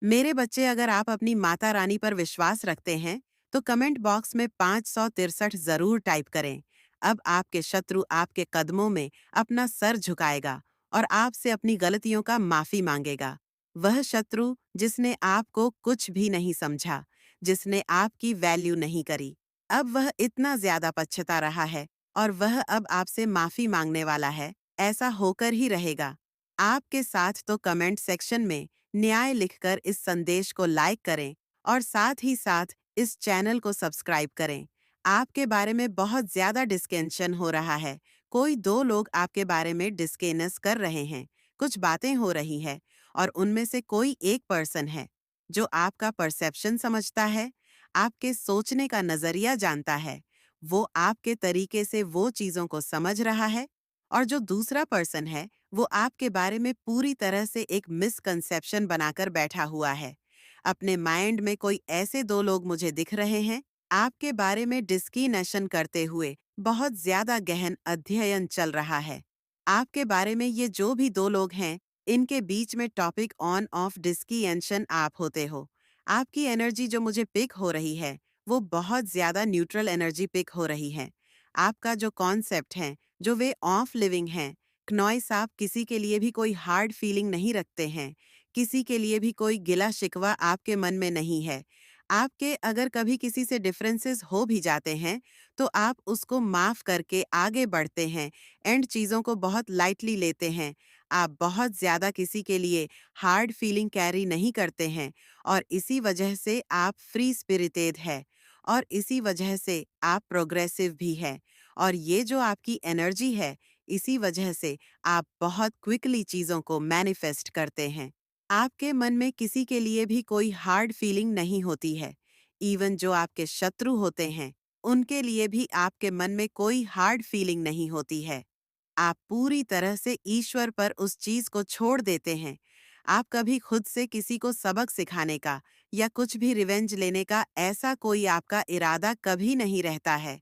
मेरे बच्चे, अगर आप अपनी माता रानी पर विश्वास रखते हैं तो कमेंट बॉक्स में 563 जरूर टाइप करें। अब आपके शत्रु आपके कदमों में अपना सर झुकाएगा और आपसे अपनी गलतियों का माफी मांगेगा। वह शत्रु जिसने आपको कुछ भी नहीं समझा, जिसने आपकी वैल्यू नहीं करी, अब वह इतना ज्यादा पछता रहा है और वह अब आपसे माफी मांगने वाला है। ऐसा होकर ही रहेगा। आपके साथ तो कमेंट सेक्शन में न्याय लिखकर इस संदेश को लाइक करें और साथ ही साथ इस चैनल को सब्सक्राइब करें। आपके बारे में बहुत ज्यादा डिस्कशन हो रहा है। कोई दो लोग आपके बारे में डिस्कस कर रहे हैं, कुछ बातें हो रही है और उनमें से कोई एक पर्सन है जो आपका परसेप्शन समझता है, आपके सोचने का नजरिया जानता है। वो आपके तरीके से वो चीजों को समझ रहा है। और जो दूसरा पर्सन है वो आपके बारे में पूरी तरह से एक मिसकंसेप्शन बनाकर बैठा हुआ है। अपने माइंड में कोई ऐसे दो लोग मुझे दिख रहे हैं, आपके बारे में डिस्कशन करते हुए बहुत ज्यादा गहन अध्ययन चल रहा है। आपके बारे में ये जो भी दो लोग हैं, इनके बीच में टॉपिक ऑन ऑफ डिस्कशन आप होते हो। आपकी एनर्जी जो मुझे पिक हो रही है वो बहुत ज्यादा न्यूट्रल एनर्जी पिक हो रही है। आपका जो कॉन्सेप्ट है, जो वे ऑफ लिविंग हैं, क्नॉइस, आप किसी के लिए भी कोई हार्ड फीलिंग नहीं रखते हैं। किसी के लिए भी कोई गिला शिकवा आपके मन में नहीं है। आपके अगर कभी किसी से डिफरेंसेस हो भी जाते हैं तो आप उसको माफ करके आगे बढ़ते हैं, एंड चीज़ों को बहुत लाइटली लेते हैं। आप बहुत ज़्यादा किसी के लिए हार्ड फीलिंग कैरी नहीं करते हैं और इसी वजह से आप फ्री स्पिरिटेड है और इसी वजह से आप प्रोग्रेसिव भी है। और ये जो आपकी एनर्जी है, इसी वजह से आप बहुत क्विकली चीज़ों को मैनिफेस्ट करते हैं। आपके मन में किसी के लिए भी कोई हार्ड फीलिंग नहीं होती है। इवन जो आपके शत्रु होते हैं, उनके लिए भी आपके मन में कोई हार्ड फीलिंग नहीं होती है। आप पूरी तरह से ईश्वर पर उस चीज को छोड़ देते हैं। आप कभी खुद से किसी को सबक सिखाने का या कुछ भी रिवेंज लेने का ऐसा कोई आपका इरादा कभी नहीं रहता है।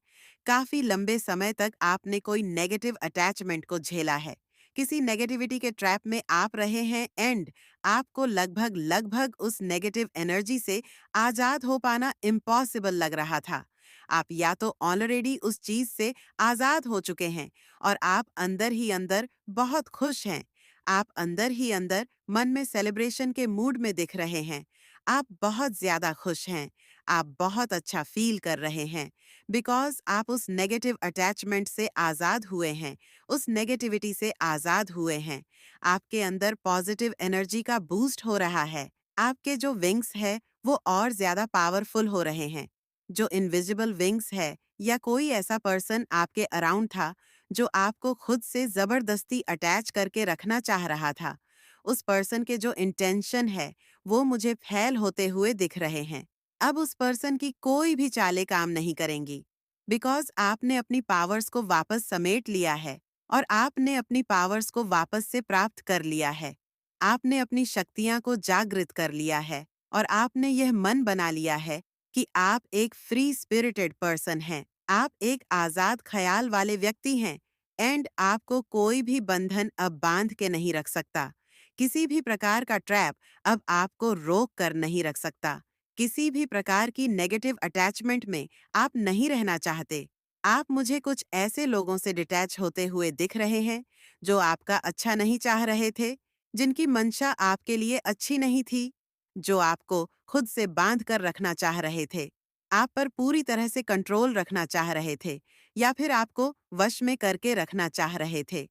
काफी लंबे समय तक आपने कोई नेगेटिव अटैचमेंट को झेला है। किसी नेगेटिविटी के ट्रैप में आप रहे हैं, एंड आपको लगभग लगभग उस नेगेटिव एनर्जी से आजाद हो पाना इम्पॉसिबल लग रहा था। आप या तो ऑलरेडी उस चीज से आजाद हो चुके हैं और आप अंदर ही अंदर बहुत खुश हैं। आप अंदर ही अंदर मन में सेलिब्रेशन के मूड में दिख रहे हैं। आप बहुत ज्यादा खुश हैं। आप बहुत अच्छा फील कर रहे हैं बिकॉज आप उस नेगेटिव अटैचमेंट से आजाद हुए हैं, उस नेगेटिविटी से आजाद हुए हैं। आपके अंदर पॉजिटिव एनर्जी का बूस्ट हो रहा है। आपके जो विंग्स है वो और ज्यादा पावरफुल हो रहे हैं। जो इनविजिबल विंग्स है या कोई ऐसा पर्सन आपके अराउंड था जो आपको खुद से जबरदस्ती अटैच करके रखना चाह रहा था, उस पर्सन के जो इंटेंशन है वो मुझे फेल होते हुए दिख रहे हैं। अब उस पर्सन की कोई भी चालें काम नहीं करेंगी बिकॉज आपने अपनी पावर्स को वापस समेट लिया है और आपने अपनी पावर्स को वापस से प्राप्त कर लिया है। आपने अपनी शक्तियां को जागृत कर लिया है और आपने यह मन बना लिया है कि आप एक फ्री स्पिरिटेड पर्सन हैं। आप एक आजाद ख्याल वाले व्यक्ति हैं, एंड आपको कोई भी बंधन अब बांध के नहीं रख सकता। किसी भी प्रकार का ट्रैप अब आपको रोक कर नहीं रख सकता। किसी भी प्रकार की नेगेटिव अटैचमेंट में आप नहीं रहना चाहते। आप मुझे कुछ ऐसे लोगों से डिटैच होते हुए दिख रहे हैं जो आपका अच्छा नहीं चाह रहे थे, जिनकी मंशा आपके लिए अच्छी नहीं थी, जो आपको खुद से बांध कर रखना चाह रहे थे, आप पर पूरी तरह से कंट्रोल रखना चाह रहे थे या फिर आपको वश में करके रखना चाह रहे थे।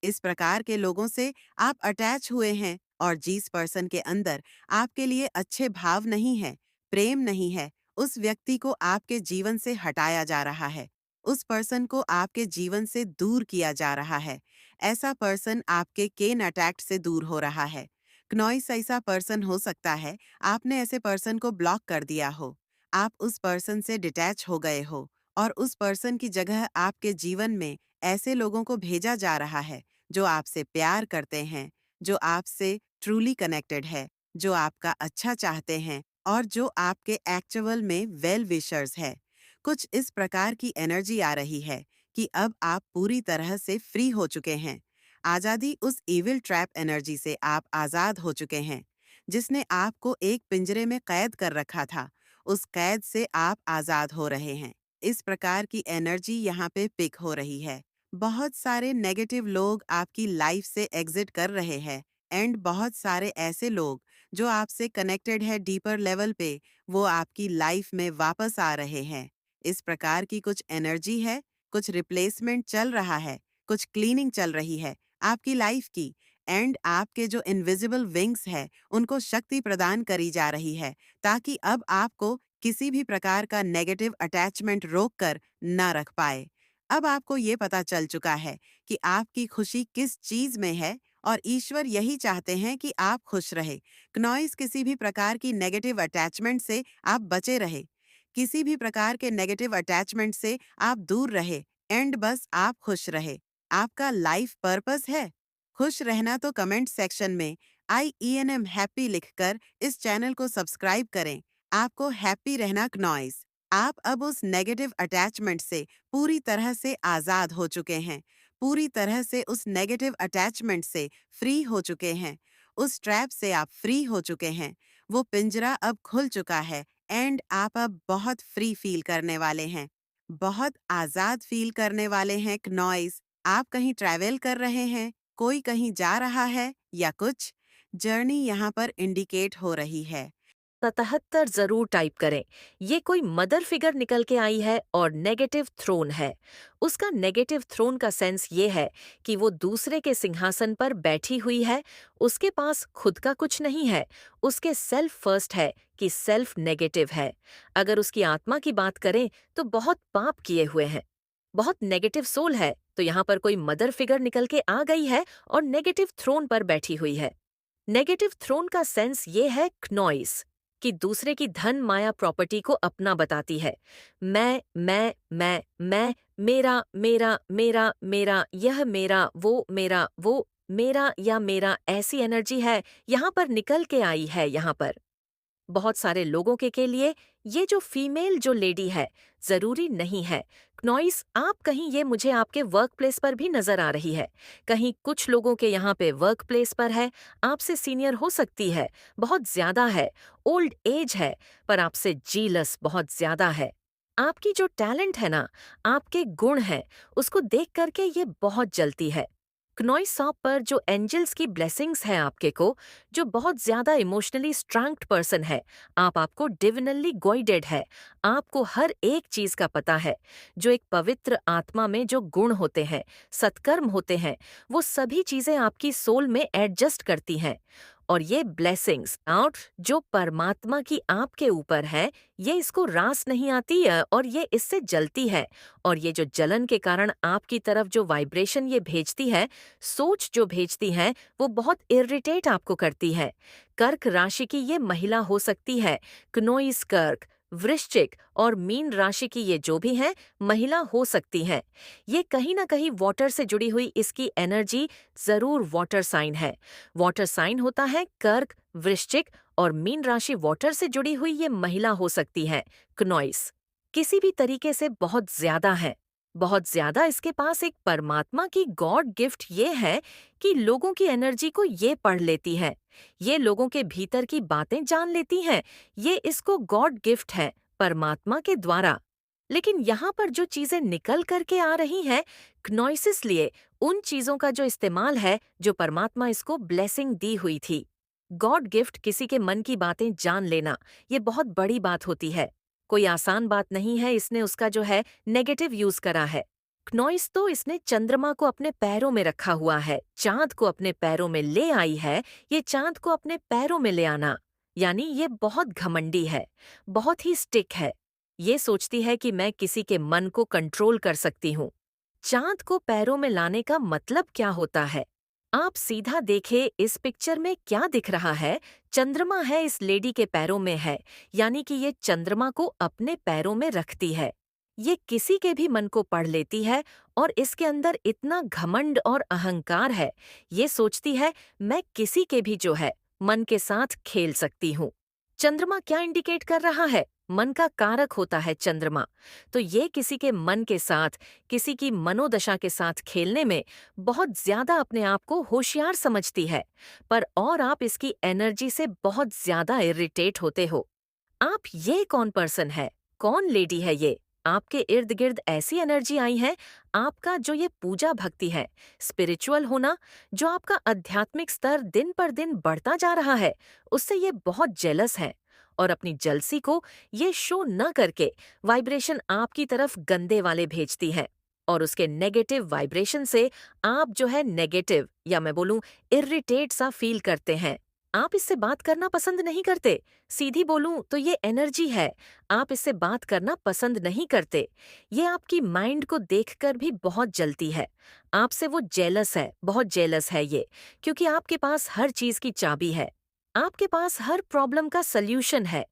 इस प्रकार के लोगों से आप अटैच हुए हैं और जिस पर्सन के अंदर आपके लिए अच्छे भाव नहीं है, प्रेम नहीं है, उस व्यक्ति को आपके जीवन से हटाया जा रहा है। उस पर्सन को आपके जीवन से दूर किया जा रहा है। ऐसा पर्सन आपके केन अटैक्ट से दूर हो रहा है। क्नॉइस ऐसा पर्सन हो सकता है आपने ऐसे पर्सन को ब्लॉक कर दिया हो। आप उस पर्सन से डिटैच हो गए हो और उस पर्सन की जगह आपके जीवन में ऐसे लोगों को भेजा जा रहा है जो आपसे प्यार करते हैं, जो आपसे ट्रूली कनेक्टेड है, जो आपका अच्छा चाहते हैं और जो आपके एक्चुअल में वेल विशर्स है। कुछ इस प्रकार की एनर्जी आ रही है कि अब आप पूरी तरह से फ्री हो चुके हैं। आजादी उस इविल ट्रैप एनर्जी से आप आजाद हो चुके हैं। जिसने आपको एक पिंजरे में कैद कर रखा था, उस कैद से आप आजाद हो रहे हैं। इस प्रकार की एनर्जी यहाँ पे पिक हो रही है। बहुत सारे नेगेटिव लोग आपकी लाइफ से एग्जिट कर रहे हैं एंड बहुत सारे ऐसे लोग जो आपसे कनेक्टेड है डीपर लेवल पे, वो आपकी लाइफ में वापस आ रहे हैं। इस प्रकार की कुछ एनर्जी है, कुछ रिप्लेसमेंट चल रहा है, कुछ क्लीनिंग चल रही है आपकी लाइफ की। एंड आपके जो इनविजिबल विंग्स है उनको शक्ति प्रदान करी जा रही है, ताकि अब आपको किसी भी प्रकार का नेगेटिव अटैचमेंट रोक कर न रख पाए। अब आपको ये पता चल चुका है कि आपकी खुशी किस चीज में है, और ईश्वर यही चाहते हैं कि आप खुश रहे। क्नॉइस किसी भी प्रकार की नेगेटिव अटैचमेंट से आप बचे रहे, किसी भी प्रकार के नेगेटिव अटैचमेंट से आप दूर रहे एंड बस आप खुश रहे। आपका लाइफ पर्पस है खुश रहना। तो कमेंट सेक्शन में IENM हैप्पी लिखकर इस चैनल को सब्सक्राइब करें। आपको हैप्पी रहना क्नॉइस। आप अब उस नेगेटिव अटैचमेंट से पूरी तरह से आजाद हो चुके हैं, पूरी तरह से उस नेगेटिव अटैचमेंट से फ्री हो चुके हैं, उस ट्रैप से आप फ्री हो चुके हैं। वो पिंजरा अब खुल चुका है एंड आप अब बहुत फ्री फील करने वाले हैं, बहुत आजाद फील करने वाले हैं क्नॉइस। आप कहीं ट्रैवल कर रहे हैं, कोई कहीं जा रहा है या कुछ जर्नी यहाँ पर इंडिकेट हो रही है। 77 जरूर टाइप करें। ये कोई मदर फिगर निकल के आई है और नेगेटिव थ्रोन है। उसका नेगेटिव थ्रोन का सेंस ये है कि वो दूसरे के सिंहासन पर बैठी हुई है, उसके पास खुद का कुछ नहीं है, उसके सेल्फ फर्स्ट है कि सेल्फ नेगेटिव है। अगर उसकी आत्मा की बात करें तो बहुत पाप किए हुए हैं, बहुत नेगेटिव सोल है, तो यहाँ पर कोई मदर फिगर निकल के आ गई है और नेगेटिव थ्रोन पर बैठी हुई है। नेगेटिव थ्रोन का सेंस ये है क्नॉइस, कि दूसरे की धन माया प्रॉपर्टी को अपना बताती है। मैं, मेरा मेरा मेरा मेरा, यह मेरा, वो मेरा या मेरा, ऐसी एनर्जी है यहाँ पर निकल के आई है। यहाँ पर बहुत सारे लोगों के लिए ये जो फीमेल जो लेडी है जरूरी नहीं है। क्नॉइस, आप कहीं ये मुझे आपके वर्क प्लेस पर भी नजर आ रही है। कहीं कुछ लोगों के यहाँ पे वर्क प्लेस पर है, आपसे सीनियर हो सकती है, बहुत ज्यादा है, ओल्ड एज है, पर आपसे जीलस बहुत ज्यादा है। आपकी जो टैलेंट है ना, आपके गुण हैं, उसको देख करके ये बहुत जलती है। क्नॉइस सॉप पर जो एंजल्स की ब्लेसिंग्स है आपके को, जो बहुत ज्यादा इमोशनली स्ट्रेंग्ड पर्सन है, आपको डिविनली गाइडेड है, आपको हर एक चीज का पता है। जो एक पवित्र आत्मा में जो गुण होते हैं, सत्कर्म होते हैं, वो सभी चीजें आपकी सोल में एडजस्ट करती हैं। और ये ब्लेसिंग्स आउट जो परमात्मा की आपके ऊपर है, ये इसको रास नहीं आती है और ये इससे जलती है। और ये जो जलन के कारण आपकी तरफ जो वाइब्रेशन ये भेजती है, सोच जो भेजती है, वो बहुत इरिटेट आपको करती है। कर्क राशि की ये महिला हो सकती है, क्नोइस कर्क, वृश्चिक और मीन राशि की ये जो भी है महिला हो सकती है। ये कहीं ना कहीं वाटर से जुड़ी हुई इसकी एनर्जी जरूर वाटर साइन है। वाटर साइन होता है कर्क, वृश्चिक और मीन राशि वाटर से जुड़ी हुई ये महिला हो सकती है क्नोइस। किसी भी तरीके से बहुत ज्यादा है, बहुत ज्यादा इसके पास एक परमात्मा की गॉड गिफ्ट ये है कि लोगों की एनर्जी को ये पढ़ लेती है, ये लोगों के भीतर की बातें जान लेती हैं। ये इसको गॉड गिफ्ट है परमात्मा के द्वारा। लेकिन यहाँ पर जो चीजें निकल करके आ रही हैं, क्नोइसिस लिए उन चीजों का जो इस्तेमाल है जो परमात्मा इसको ब्लेसिंग दी हुई थी। गॉड गिफ्ट किसी के मन की बातें जान लेना, ये बहुत बड़ी बात होती है, कोई आसान बात नहीं है। इसने उसका जो है नेगेटिव यूज करा है। क्नोइस तो इसने चंद्रमा को अपने पैरों में रखा हुआ है, चांद को अपने पैरों में ले आई है। ये चांद को अपने पैरों में ले आना यानी ये बहुत घमंडी है, बहुत ही स्टिक है। ये सोचती है कि मैं किसी के मन को कंट्रोल कर सकती हूँ। चांद को पैरों में लाने का मतलब क्या होता है? आप सीधा देखे इस पिक्चर में क्या दिख रहा है, चंद्रमा है इस लेडी के पैरों में है, यानी कि ये चंद्रमा को अपने पैरों में रखती है। ये किसी के भी मन को पढ़ लेती है और इसके अंदर इतना घमंड और अहंकार है। ये सोचती है मैं किसी के भी जो है मन के साथ खेल सकती हूँ। चंद्रमा क्या इंडिकेट कर रहा है? मन का कारक होता है चंद्रमा। तो ये किसी के मन के साथ, किसी की मनोदशा के साथ खेलने में बहुत ज्यादा अपने आप को होशियार समझती है। पर और आप इसकी एनर्जी से बहुत ज्यादा इरिटेट होते हो। आप ये कौन पर्सन है? कौन लेडी है ये? आपके इर्द गिर्द ऐसी एनर्जी आई है, आपका जो ये पूजा भक्ति है, स्पिरिचुअल होना, जो आपका आध्यात्मिक स्तर दिन पर दिन बढ़ता जा रहा है, उससे ये बहुत जेलस है। और अपनी जलसी को ये शो न करके वाइब्रेशन आपकी तरफ गंदे वाले भेजती है। और उसके नेगेटिव वाइब्रेशन से आप जो है नेगेटिव, या मैं बोलूं इरिटेट सा फील करते हैं। आप इससे बात करना पसंद नहीं करते। सीधी बोलूं तो ये एनर्जी है, आप इससे बात करना पसंद नहीं करते। ये आपकी माइंड को देखकर भी बहुत जलती है। आपसे वो जेलस है, बहुत जेलस है ये, क्योंकि आपके पास हर चीज की चाबी है। आपके पास हर प्रॉब्लम का सल्यूशन है।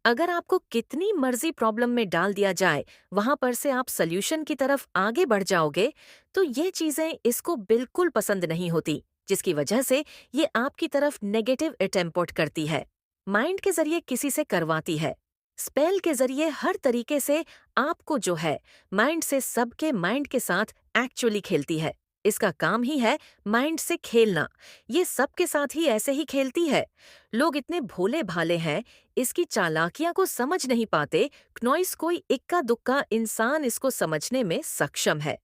अगर आपको कितनी मर्जी प्रॉब्लम में डाल दिया जाए, वहां पर से आप सल्यूशन की तरफ आगे बढ़ जाओगे, तो ये चीजें इसको बिल्कुल पसंद नहीं होती, जिसकी वजह से ये आपकी तरफ नेगेटिव अटेम्प्ट करती है। माइंड के जरिए किसी से करवाती है, स्पेल के जरिए हर तरीके से आपको जो है माइंड से सबके माइंड के साथ एक्चुअली खेलती है। इसका काम ही है माइंड से खेलना। ये सबके साथ ही ऐसे ही खेलती है। लोग इतने भोले भाले हैं, इसकी चालाकियां को समझ नहीं पाते। क्नॉइस कोई इक्का दुक्का इंसान इसको समझने में सक्षम है।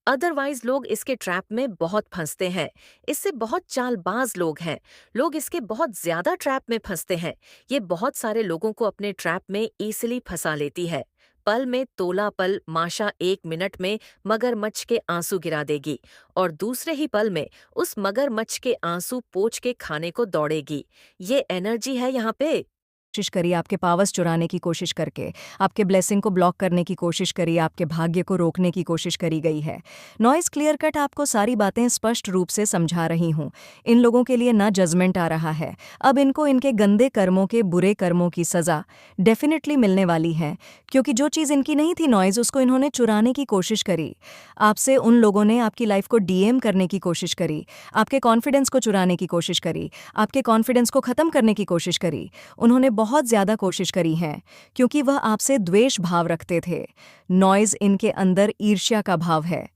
अदरवाइज लोग इसके ट्रैप में बहुत फंसते हैं। इससे बहुत चालबाज लोग हैं। लोग इसके बहुत ज्यादा ट्रैप में फंसते हैं। ये बहुत सारे लोगों को अपने ट्रैप में ईजिली फंसा लेती है। पल में तोला पल माशा 1 मिनट में मगरमच्छ के आंसू गिरा देगी, और दूसरे ही पल में उस मगरमच्छ के आंसू पोंछ के खाने को दौड़ेगी। ये एनर्जी है यहाँ पे। कोशिश करी, आपके पावर्स चुराने की कोशिश करके, आपके ब्लेसिंग को ब्लॉक करने की कोशिश करी, आपके भाग्य को रोकने की कोशिश करी गई है। नॉइस क्लियर कट आपको सारी बातें स्पष्ट रूप से समझा रही हूँ। इन लोगों के लिए ना जजमेंट आ रहा है। अब इनको इनके गंदे कर्मों के बुरे कर्मों की सज़ा डेफिनेटली मिलने वाली है, क्योंकि जो चीज़ इनकी नहीं थी नॉइज़, उसको इन्होंने चुराने की कोशिश करी। आपसे उन लोगों ने आपकी लाइफ को डीएम करने की कोशिश करी, आपके कॉन्फिडेंस को चुराने की कोशिश करी, आपके कॉन्फिडेंस को ख़त्म करने की कोशिश करी। उन्होंने बहुत ज़्यादा कोशिश करी है, क्योंकि वह आपसे द्वेष भाव रखते थे। नॉइज़ इनके अंदर ईर्ष्या का भाव है।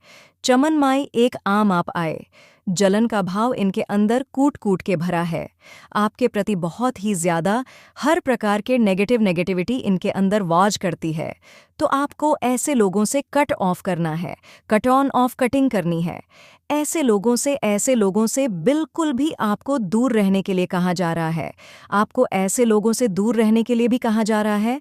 चमन माई एक आम आप आए। जलन का भाव इनके अंदर कूट कूट के भरा है। आपके प्रति बहुत ही ज़्यादा हर प्रकार के नेगेटिविटी इनके अंदर वाज करती है। तो आपको ऐसे लोगों से कट ऑफ करना है, कट ऑन ऑफ कटिंग करनी है। ऐसे लोगों से बिल्कुल भी आपको दूर रहने के लिए कहा जा रहा है। आपको ऐसे लोगों से दूर रहने के लिए भी कहा जा रहा है।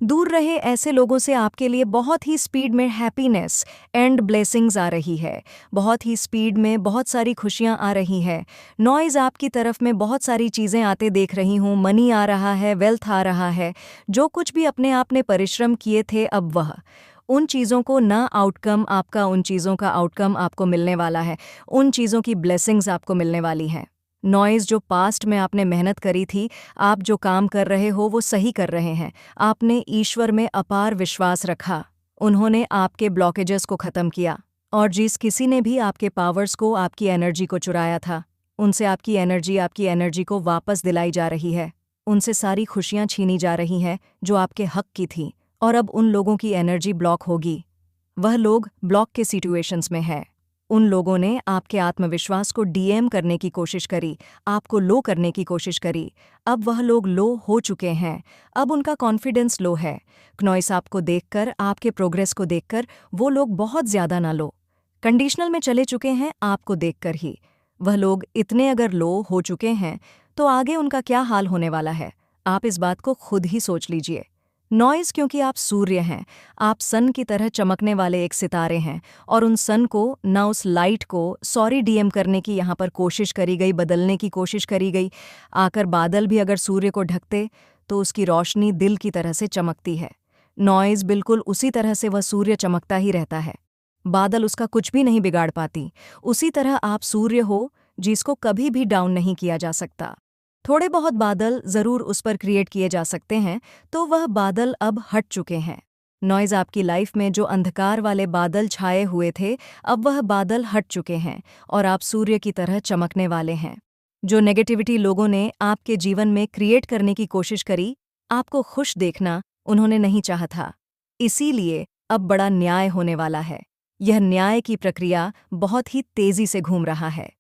दूर रहे ऐसे लोगों से, आपके लिए बहुत ही स्पीड में हैप्पीनेस एंड ब्लेसिंग्स आ रही है। बहुत ही स्पीड में बहुत सारी खुशियां आ रही है। नॉइज़ आपकी तरफ में बहुत सारी चीज़ें आते देख रही हूँ। मनी आ रहा है, वेल्थ आ रहा है। जो कुछ भी अपने आप ने परिश्रम किए थे, अब वह उन चीज़ों को ना आउटकम आपका, उन चीज़ों का आउटकम आपको मिलने वाला है। उन चीज़ों की ब्लेसिंग्स आपको मिलने वाली हैं। नॉइज़, जो पास्ट में आपने मेहनत करी थी, आप जो काम कर रहे हो वो सही कर रहे हैं। आपने ईश्वर में अपार विश्वास रखा। उन्होंने आपके ब्लॉकेजेस को ख़त्म किया। और जिस किसी ने भी आपके पावर्स को, आपकी एनर्जी को चुराया था, उनसे आपकी एनर्जी को वापस दिलाई जा रही है। उनसे सारी खुशियाँ छीनी जा रही हैं जो आपके हक की थी। और अब उन लोगों की एनर्जी ब्लॉक होगी। वह लोग ब्लॉक के सिचुएशंस में हैं। उन लोगों ने आपके आत्मविश्वास को डीएम करने की कोशिश करी, आपको लो करने की कोशिश करी। अब वह लोग लो हो चुके हैं। अब उनका कॉन्फिडेंस लो है। क्नॉइस, आपको देखकर, आपके प्रोग्रेस को देखकर वो लोग बहुत ज़्यादा ना लो, कंडीशनल में चले चुके हैं आपको देखकर ही। वह लोग इतने अगर लो हो चुके हैं तो आगे उनका क्या हाल होने वाला है, आप इस बात को खुद ही सोच लीजिए। नॉइज़, क्योंकि आप सूर्य हैं, आप सन की तरह चमकने वाले एक सितारे हैं, और उन सन को, ना उस लाइट को सॉरी डीएम करने की यहाँ पर कोशिश करी गई, बदलने की कोशिश करी गई। आकर बादल भी अगर सूर्य को ढकते तो उसकी रोशनी दिल की तरह से चमकती है। नॉइज़, बिल्कुल उसी तरह से वह सूर्य चमकता ही रहता है। बादल उसका कुछ भी नहीं बिगाड़ पाती। उसी तरह आप सूर्य हो, जिसको कभी भी डाउन नहीं किया जा सकता। थोड़े बहुत बादल ज़रूर उस पर क्रिएट किए जा सकते हैं, तो वह बादल अब हट चुके हैं। नॉइज़, आपकी लाइफ में जो अंधकार वाले बादल छाए हुए थे, अब वह बादल हट चुके हैं और आप सूर्य की तरह चमकने वाले हैं। जो नेगेटिविटी लोगों ने आपके जीवन में क्रिएट करने की कोशिश करी, आपको खुश देखना उन्होंने नहीं चाहा था। इसीलिए अब बड़ा न्याय होने वाला है। यह न्याय की प्रक्रिया बहुत ही तेजी से घूम रहा है।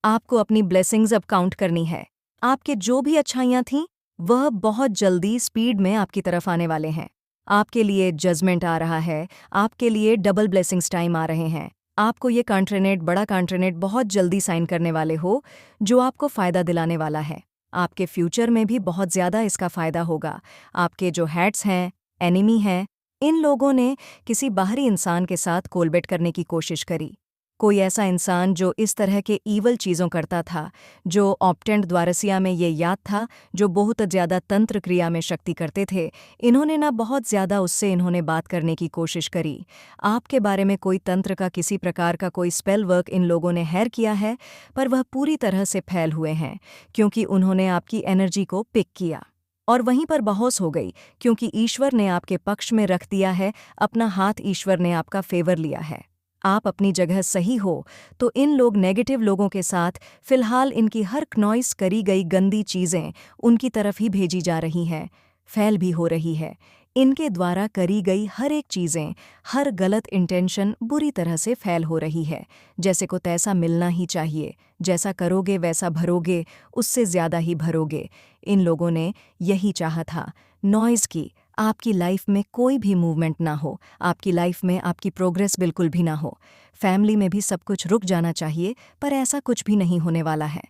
आपको अपनी ब्लेसिंग्स अब काउंट करनी है। आपके जो भी अच्छाइयाँ थीं, वह बहुत जल्दी स्पीड में आपकी तरफ आने वाले हैं। आपके लिए जजमेंट आ रहा है, आपके लिए डबल ब्लेसिंग्स टाइम आ रहे हैं। आपको ये कॉन्ट्रेनेट, बड़ा कॉन्ट्रेनेट बहुत जल्दी साइन करने वाले हो, जो आपको फ़ायदा दिलाने वाला है। आपके फ्यूचर में भी बहुत ज़्यादा इसका फ़ायदा होगा। आपके जो हैट्स हैं, एनिमी हैं, इन लोगों ने किसी बाहरी इंसान के साथ कोलबेट करने की कोशिश करी। कोई ऐसा इंसान जो इस तरह के ईवल चीज़ों करता था, जो ऑप्टेंट द्वारसिया में ये याद था, जो बहुत ज़्यादा तंत्र क्रिया में शक्ति करते थे, इन्होंने ना बहुत ज़्यादा उससे इन्होंने बात करने की कोशिश करी। आपके बारे में कोई तंत्र का किसी प्रकार का कोई स्पेल वर्क इन लोगों ने हैर किया है, पर वह पूरी तरह से फैल हुए हैं, क्योंकि उन्होंने आपकी एनर्जी को पिक किया। और वहीं पर बहस हो गई, क्योंकि ईश्वर ने आपके पक्ष में रख दिया है, अपना हाथ ईश्वर ने आपका फेवर लिया है। आप अपनी जगह सही हो, तो इन लोग नेगेटिव लोगों के साथ फिलहाल इनकी हर नॉइस करी गई गंदी चीज़ें उनकी तरफ ही भेजी जा रही हैं, फैल भी हो रही है। इनके द्वारा करी गई हर एक चीज़ें, हर गलत इंटेंशन बुरी तरह से फैल हो रही है। जैसे को तैसा मिलना ही चाहिए, जैसा करोगे वैसा भरोगे, उससे ज़्यादा ही भरोगे। इन लोगों ने यही चाहा था, नॉइज़ की, आपकी लाइफ में कोई भी मूवमेंट ना हो, आपकी लाइफ में आपकी प्रोग्रेस बिल्कुल भी ना हो। फैमिली में भी सब कुछ रुक जाना चाहिए, पर ऐसा कुछ भी नहीं होने वाला है।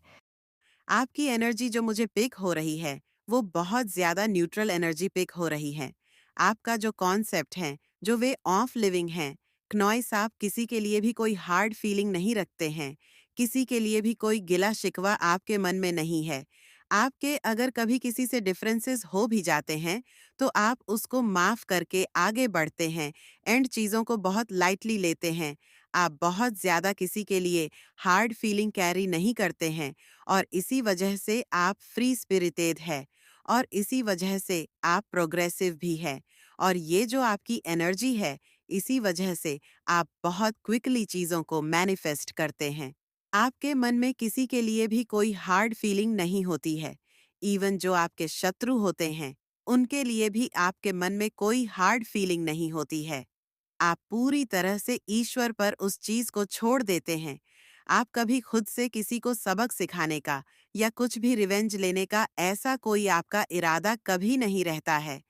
आपकी एनर्जी जो मुझे पिक हो रही है, वो बहुत ज़्यादा न्यूट्रल एनर्जी पिक हो रही है। आपका जो कॉन्सेप्ट है, जो वे ऑफ लिविंग हैं, क्नॉइस आप किसी के लिए भी कोई हार्ड फीलिंग नहीं रखते हैं, किसी के लिए भी कोई गिला शिकवा आपके मन में नहीं है। आपके अगर कभी किसी से डिफरेंसेस हो भी जाते हैं, तो आप उसको माफ़ करके आगे बढ़ते हैं, एंड चीज़ों को बहुत लाइटली लेते हैं। आप बहुत ज़्यादा किसी के लिए हार्ड फीलिंग कैरी नहीं करते हैं, और इसी वजह से आप फ्री स्पिरिटेड है, और इसी वजह से आप प्रोग्रेसिव भी है। और ये जो आपकी एनर्जी है, इसी वजह से आप बहुत क्विकली चीज़ों को मैनिफेस्ट करते हैं। आपके मन में किसी के लिए भी कोई हार्ड फीलिंग नहीं होती है। इवन जो आपके शत्रु होते हैं, उनके लिए भी आपके मन में कोई हार्ड फीलिंग नहीं होती है। आप पूरी तरह से ईश्वर पर उस चीज को छोड़ देते हैं। आप कभी खुद से किसी को सबक सिखाने का या कुछ भी रिवेंज लेने का ऐसा कोई आपका इरादा कभी नहीं रहता है।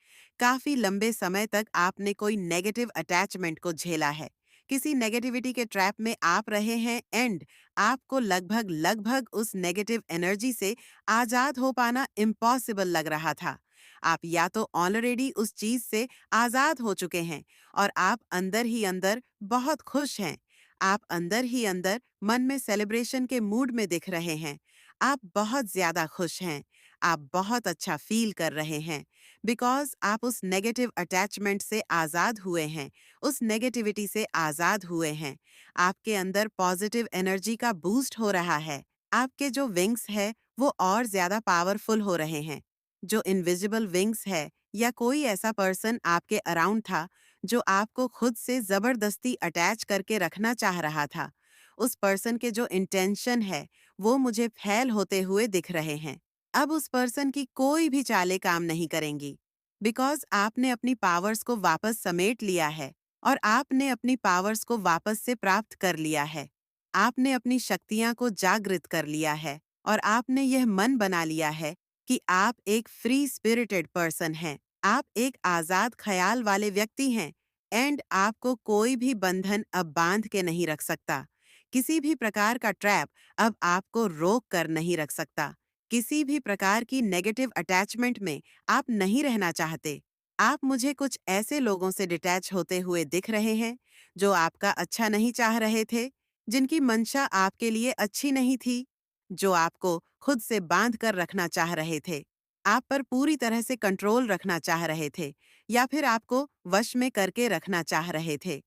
काफी लंबे समय तक आपने कोई नेगेटिव अटैचमेंट को झेला है, किसी नेगेटिविटी के ट्रैप में आप रहे हैं, एंड आपको लगभग लगभग उस नेगेटिव एनर्जी से आजाद हो पाना इम्पॉसिबल लग रहा था। आप या तो ऑलरेडी उस चीज से आजाद हो चुके हैं, और आप अंदर ही अंदर बहुत खुश हैं। आप अंदर ही अंदर मन में सेलिब्रेशन के मूड में दिख रहे हैं। आप बहुत ज्यादा खुश हैं। आप बहुत अच्छा फील कर रहे हैं, बिकॉज आप उस नेगेटिव अटैचमेंट से आज़ाद हुए हैं, उस नेगेटिविटी से आज़ाद हुए हैं। आपके अंदर पॉजिटिव एनर्जी का बूस्ट हो रहा है। आपके जो विंग्स है, वो और ज्यादा पावरफुल हो रहे हैं। जो इनविजिबल विंग्स है, या कोई ऐसा पर्सन आपके अराउंड था जो आपको खुद से जबरदस्ती अटैच करके रखना चाह रहा था, उस पर्सन के जो इंटेंशन है, वो मुझे फेल होते हुए दिख रहे हैं। अब उस पर्सन की कोई भी चालें काम नहीं करेंगी, बिकॉज आपने अपनी पावर्स को वापस समेट लिया है, और आपने अपनी पावर्स को वापस से प्राप्त कर लिया है। आपने अपनी शक्तियां को जागृत कर लिया है, और आपने यह मन बना लिया है कि आप एक फ्री स्पिरिटेड पर्सन हैं। आप एक आजाद ख्याल वाले व्यक्ति हैं, एंड आपको कोई भी बंधन अब बांध के नहीं रख सकता। किसी भी प्रकार का ट्रैप अब आपको रोक कर नहीं रख सकता। किसी भी प्रकार की नेगेटिव अटैचमेंट में आप नहीं रहना चाहते। आप मुझे कुछ ऐसे लोगों से डिटैच होते हुए दिख रहे हैं जो आपका अच्छा नहीं चाह रहे थे, जिनकी मंशा आपके लिए अच्छी नहीं थी, जो आपको खुद से बांध कर रखना चाह रहे थे, आप पर पूरी तरह से कंट्रोल रखना चाह रहे थे, या फिर आपको वश में करके रखना चाह रहे थे।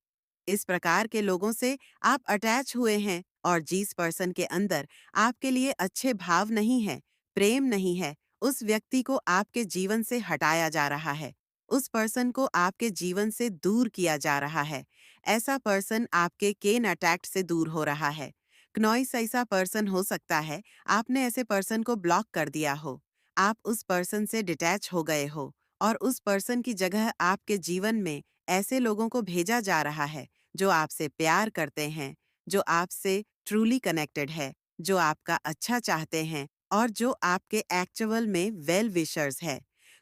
इस प्रकार के लोगों से आप अटैच हुए हैं, और जिस पर्सन के अंदर आपके लिए अच्छे भाव नहीं है, प्रेम नहीं है, उस व्यक्ति को आपके जीवन से हटाया जा रहा है। उस पर्सन को आपके जीवन से दूर किया जा रहा है। ऐसा पर्सन आपके केन अटैक्ट से दूर हो रहा है। क्नॉइस ऐसा पर्सन हो सकता है, आपने ऐसे पर्सन को ब्लॉक कर दिया हो, आप उस पर्सन से डिटैच हो गए हो, और उस पर्सन की जगह आपके जीवन में ऐसे लोगों को भेजा जा रहा है जो आपसे प्यार करते हैं, जो आपसे ट्रूली कनेक्टेड है, जो आपका अच्छा चाहते हैं और जो आपके एक्चुअल में वेल विशर्स है।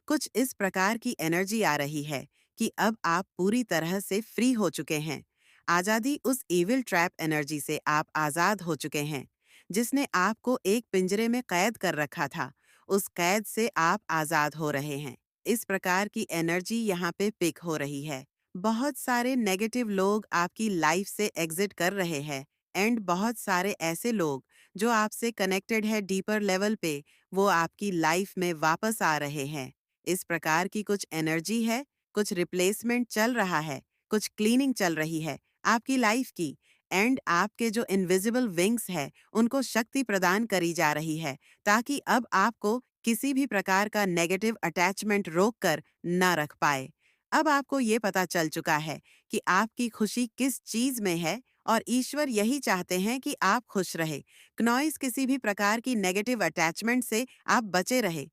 कुछ इस प्रकार की एनर्जी आ रही है कि अब आप पूरी तरह से फ्री हो चुके हैं। आज़ादी उस इविल ट्रैप एनर्जी से आप आज़ाद हो चुके हैं, जिसने आपको एक पिंजरे में कैद कर रखा था। उस कैद से आप आज़ाद हो रहे हैं। इस प्रकार की एनर्जी यहाँ पे पिक हो रही है। बहुत सारे नेगेटिव लोग आपकी लाइफ से एग्जिट कर रहे हैं एंड बहुत सारे ऐसे लोग जो आपसे कनेक्टेड है डीपर लेवल पे, वो आपकी लाइफ में वापस आ रहे हैं। इस प्रकार की कुछ एनर्जी है, कुछ रिप्लेसमेंट चल रहा है, कुछ क्लीनिंग चल रही है आपकी लाइफ की एंड आपके जो इनविजिबल विंग्स है उनको शक्ति प्रदान करी जा रही है ताकि अब आपको किसी भी प्रकार का नेगेटिव अटैचमेंट रोक कर ना रख पाए। अब आपको ये पता चल चुका है कि आपकी खुशी किस चीज में है और ईश्वर यही चाहते हैं कि आप खुश रहे। क्नॉइस किसी भी प्रकार की नेगेटिव अटैचमेंट से आप बचे रहे,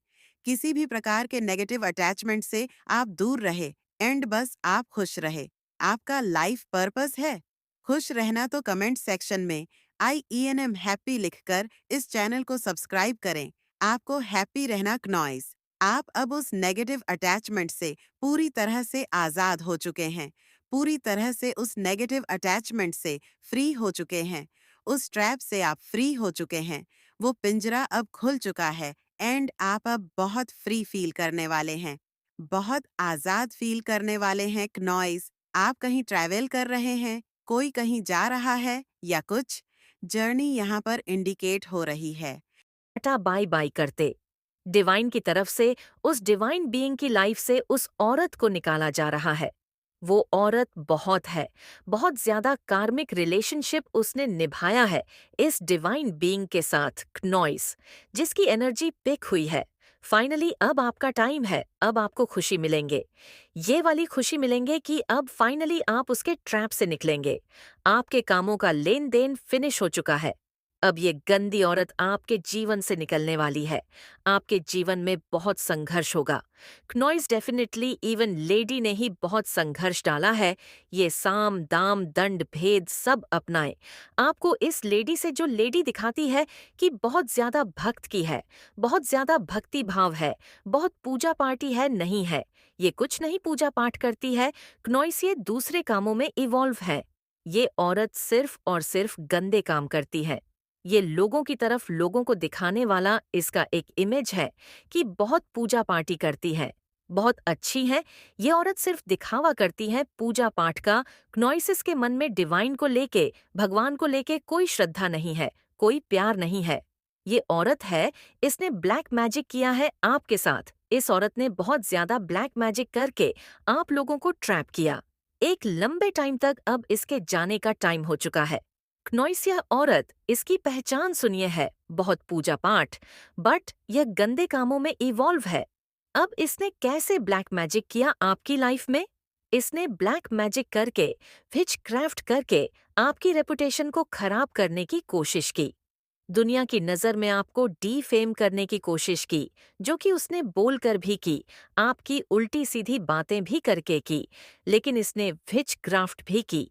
किसी भी प्रकार के नेगेटिव अटैचमेंट से आप दूर रहे एंड बस आप खुश रहे। आपका लाइफ पर्पस है खुश रहना। तो कमेंट सेक्शन में IENM हैप्पी लिखकर इस चैनल को सब्सक्राइब करें। आपको हैप्पी रहना क्नॉइस। आप अब उस नेगेटिव अटैचमेंट से पूरी तरह से आज़ाद हो चुके हैं, पूरी तरह से उस नेगेटिव अटैचमेंट से फ्री हो चुके हैं, उस ट्रैप से आप फ्री हो चुके हैं। वो पिंजरा अब खुल चुका है एंड आप अब बहुत फ्री फील करने वाले हैं, बहुत आज़ाद फील करने वाले हैं क्नॉइस। आप कहीं ट्रैवल कर रहे हैं, कोई कहीं जा रहा है या कुछ जर्नी यहाँ पर इंडिकेट हो रही है। टाटा बाय बाय करते। डिवाइन की तरफ से उस डिवाइन बीइंग की लाइफ से उस औरत को निकाला जा रहा है। वो औरत बहुत है, बहुत ज्यादा कार्मिक रिलेशनशिप उसने निभाया है इस डिवाइन बीइंग के साथ क्नॉइस, जिसकी एनर्जी पिक हुई है। फाइनली अब आपका टाइम है, अब आपको खुशी मिलेंगे। ये वाली खुशी मिलेंगे कि अब फाइनली आप उसके ट्रैप से निकलेंगे। आपके कामों का लेन देन फिनिश हो चुका है। अब ये गंदी औरत आपके जीवन से निकलने वाली है। आपके जीवन में बहुत संघर्ष होगा। क्नॉइस डेफिनेटली इवन लेडी ने ही बहुत संघर्ष डाला है। ये साम दाम दंड भेद सब अपनाए। आपको इस लेडी से जो लेडी दिखाती है कि बहुत ज्यादा भक्त की है, बहुत ज्यादा भक्ति भाव है, बहुत पूजा पाठी है, नहीं है। ये कुछ नहीं पूजा पाठ करती है। क्नॉइस ये दूसरे कामों में इवॉल्व है। ये औरत सिर्फ और सिर्फ गंदे काम करती है। ये लोगों की तरफ लोगों को दिखाने वाला इसका एक इमेज है कि बहुत पूजा पाठी करती है, बहुत अच्छी है। ये औरत सिर्फ दिखावा करती है पूजा पाठ का। क्नॉइसिस के मन में डिवाइन को लेके, भगवान को लेके कोई श्रद्धा नहीं है, कोई प्यार नहीं है। ये औरत है, इसने ब्लैक मैजिक किया है आपके साथ। इस औरत ने बहुत ज्यादा ब्लैक मैजिक करके आप लोगों को ट्रैप किया। एक लंबे टाइम तक अब इसके जाने का टाइम हो चुका है। क्नॉइस यह औरत, इसकी पहचान सुनिए है बहुत पूजा पाठ, बट यह गंदे कामों में इवॉल्व है। अब इसने कैसे ब्लैक मैजिक किया आपकी लाइफ में? इसने ब्लैक मैजिक करके, विचक्राफ्ट करके आपकी रेपुटेशन को खराब करने की कोशिश की। दुनिया की नज़र में आपको डीफेम करने की कोशिश की, जो कि उसने बोलकर भी की, आपकी उल्टी सीधी बातें भी करके की, लेकिन इसने विचक्राफ्ट भी की।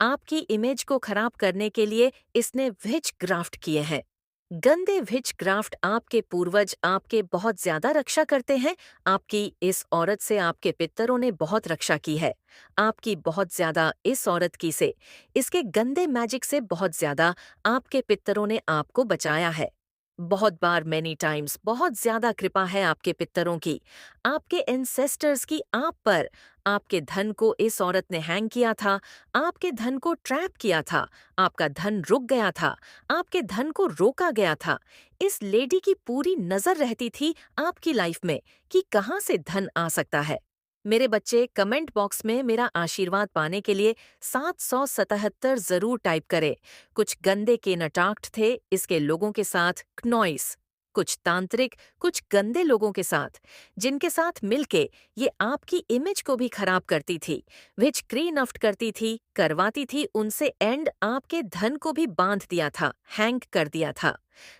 आपकी इमेज को खराब करने के लिए इसने विच ग्राफ्ट किए हैं। गंदे विच ग्राफ्ट आपके पूर्वज आपके बहुत ज्यादा रक्षा करते हैं। आपकी इस औरत से आपके पितरों ने बहुत रक्षा की है। आपकी बहुत ज्यादा इस औरत की से, इसके गंदे मैजिक से बहुत ज्यादा आपके पितरों ने आपको बचाया है। बहुत बार, मैनी टाइम्स, बहुत ज्यादा कृपा है आपके पितरों की, आपके एंसेस्टर्स की आप पर। आपके धन को इस औरत ने हैंग किया था, आपके धन को ट्रैप किया था, आपका धन रुक गया था, आपके धन को रोका गया था। इस लेडी की पूरी नजर रहती थी आपकी लाइफ में कि कहाँ से धन आ सकता है। मेरे बच्चे, कमेंट बॉक्स में मेरा आशीर्वाद पाने के लिए 777 जरूर टाइप करें। कुछ गंदे के नटाक्ट थे इसके लोगों के साथ क्नॉइस, कुछ तांत्रिक, कुछ गंदे लोगों के साथ, जिनके साथ मिलके ये आपकी इमेज को भी खराब करती थी, विचक्राफ्ट करती थी, करवाती थी उनसे एंड आपके धन को भी बांध दिया था, हैंग कर दिया था।